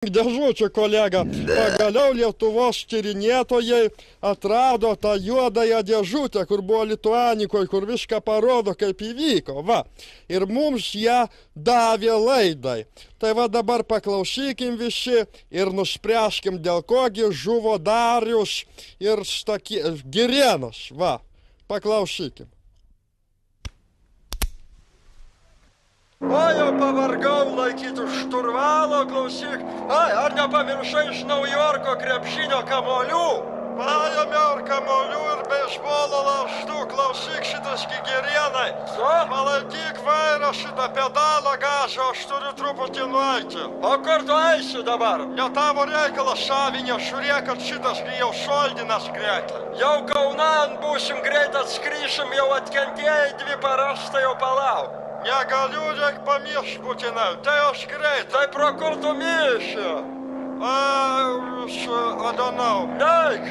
Dėžučių kolega, pagaliau Lietuvos tyrinėtojai atrado tą juodąją dėžutę, kur buvo Lituanikoje, kur viską parodo, kaip įvyko, va. Ir mums ją davė laidai. Tai va dabar paklausykim visi ir nuspręskim, dėl kogi žuvo Darius ir Girėnas, va. Paklausykim. O jau pavargau laikyti šturvalo, klausyk. Ai, ar nepamiršai iš Naujorko krepšinio kamolių? Paėmiau ir kamolių ir beisbolo laštų, klausyk šitas Girėnai. Palaikyk vairą šitą pedalą gažą, aš turiu truputį nueiti. O kur tu eisi dabar? Ne tavo reikalas, savinė, žiūrėk, kad šitas jau šoldinas greitai. Jau Kaunan būsim, greit atskryšim, jau atkentėjai 2 paras, tai jau palauk. Negaliu, reik pamiršt būtinai, tai aš greit. Tai pro kur tu mirši? I don't know. Neik!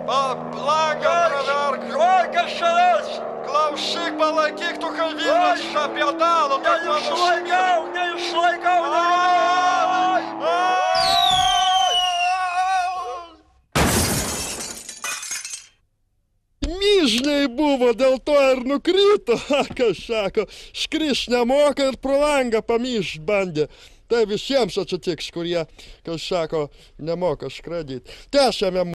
Langą praverk. Oi, kas šiandien? Klausyk, palaikyk tu kalvynas šitą pedalą. Neišlaikau! Myžniai buvo, dėl to ir nukrito, kas sako, skriš nemoka ir pro langą pamyžt bandė. Tai visiems atsitiks, kurie, kas sako, nemoka skraidyti. Tęsiame